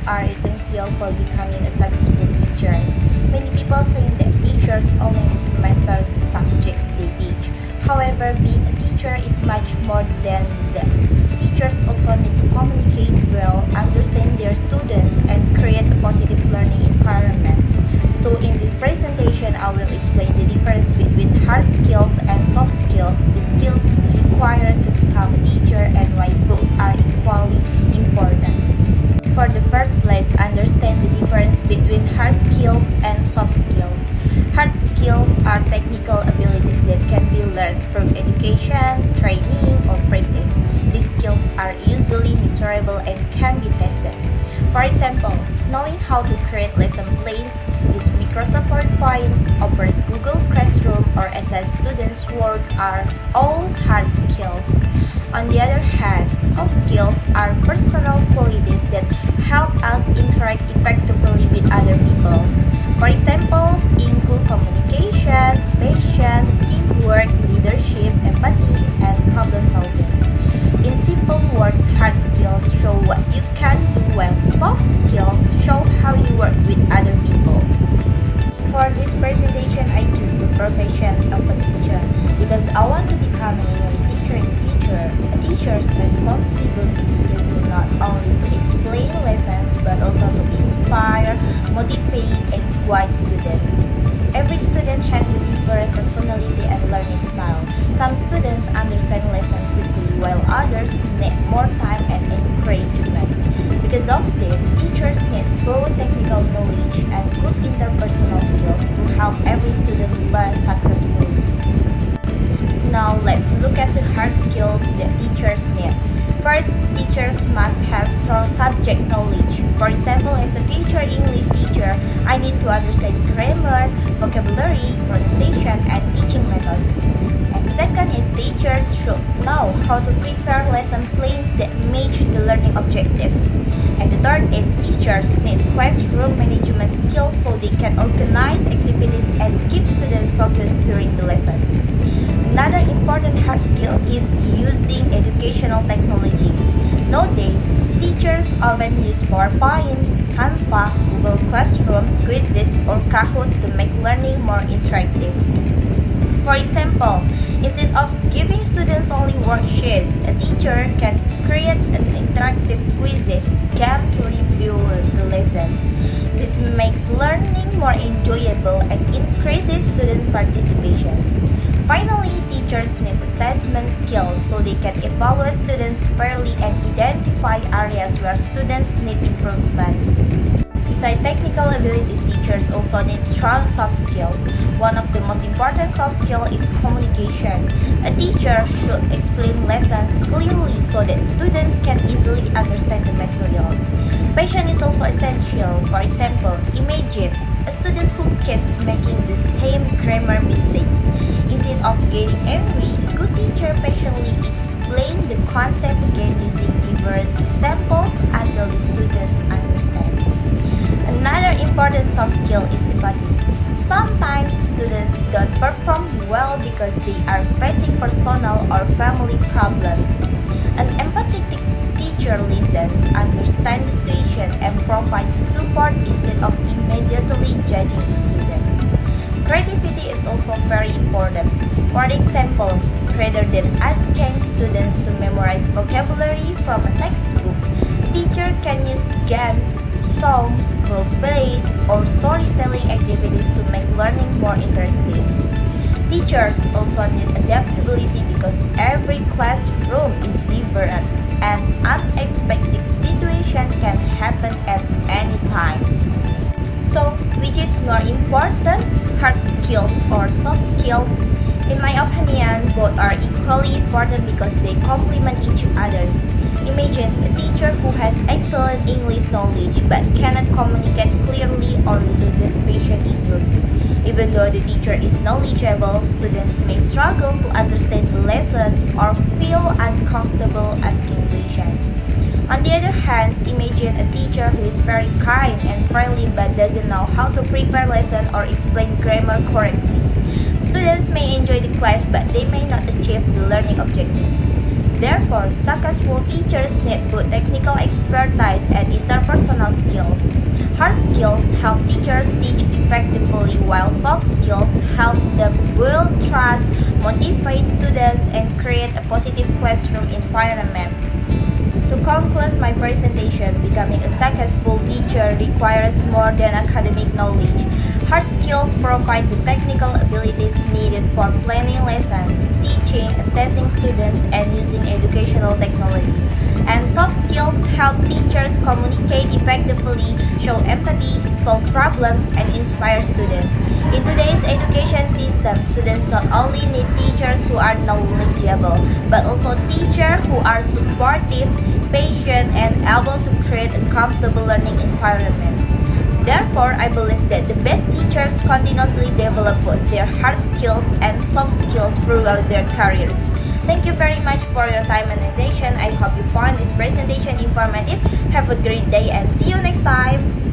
are essential for becoming a successful teacher. Many people think that teachers only need to master the subjects they teach. However, being a teacher is much more than that. Teachers also need to communicate well, understand their students, and create a positive learning environment. So in this presentation, I will explain the difference between hard skills and soft skills, the skills required to become a teacher, and why both are equally important. For the first, let's understand the difference between hard skills and soft skills. Hard skills are technical abilities that can be learned through education, training, or practice. These skills are usually measurable and can be tested. For example, knowing how to create lesson plans, use Microsoft PowerPoint, operate Google Classroom, or assess students' work are all hard skills. On the other hand, soft skills are personal qualities that help us interact effectively with other people. For examples include communication, patience, teamwork, leadership, empathy, and problem solving. In simple words, hard skills show what you can do, while soft skills show how you work with other people. For this presentation, I choose the profession of a teacher because I want to become an English teacher in the future. A teacher's responsibility is not only to explain lessons but also to inspire, motivate, and guide students. Every student has a different personality and learning style. Some students understand lessons quickly while others need more time and encouragement. Because of this, teachers need both technical knowledge and good interpersonal skills to help every student learn successfully. Now let's look at the hard skills that teachers need. First, teachers must have strong subject knowledge. For example, as a future English teacher, I need to understand grammar, vocabulary, pronunciation, and teaching methods. And second is teachers should know how to prepare lesson plans that match the learning objectives. And the third is teachers need classroom management skills so they can organize activities and keep students focused during the lessons. Another important hard skill is using educational technology. Nowadays, teachers often use PowerPoint, Canva, Google Classroom, quizzes, or Kahoot to make learning more interactive. For example, instead of giving students only worksheets, a teacher can create an interactive quizzes game to review the lessons. This makes learning more enjoyable and increases student participations. Finally, teachers need assessment skills so they can evaluate students fairly and identify areas where students need improvement. Besides technical abilities, teachers also need strong soft skills. One of the most important soft skills is communication. A teacher should explain lessons clearly so that students can easily understand the material. Patience is also essential. For example, imagine a student who keeps making the same grammar mistake. Instead of getting angry, a good teacher patiently explains the concept again using different examples until the students understand. Another important soft skill is empathy. Sometimes students don't perform well because they are facing personal or family problems. An empathetic teacher listens, understands the situation, and provides support instead of immediately judging the student. Creativity is also very important. For example, rather than asking students to memorize vocabulary from a textbook, a teacher can use games, songs, role plays, or storytelling activities to make learning more interesting. Teachers also need adaptability because every classroom is different and unexpected situation can happen at any time. So, which is more important, hard skills or soft skills? In my opinion, both are equally important because they complement each other. Imagine a teacher who has excellent English knowledge but cannot communicate clearly or loses patience easily. Even though the teacher is knowledgeable, students may struggle to understand the lessons or feel uncomfortable asking questions. On the other hand, imagine a teacher who is very kind and friendly but doesn't know how to prepare lesson or explain grammar correctly. Students may enjoy the class but they may not achieve the learning objectives. Therefore, successful teachers need both technical expertise and interpersonal skills. skills help teachers teach effectively, while soft skills help them build trust, motivate students, and create a positive classroom environment. To conclude my presentation, becoming a successful teacher requires more than academic knowledge. Hard skills provide the technical abilities needed for planning lessons, teaching, assessing students, and using educational technology. And soft skills help teachers communicate effectively, show empathy, solve problems, and inspire students. In today's education system, students not only need teachers who are knowledgeable, but also teachers who are supportive, patient, and able to create a comfortable learning environment. Therefore, I believe that the best teachers continuously develop both their hard skills and soft skills throughout their careers. Thank you very much for your time and attention. I hope you found this presentation informative. Have a great day and see you next time.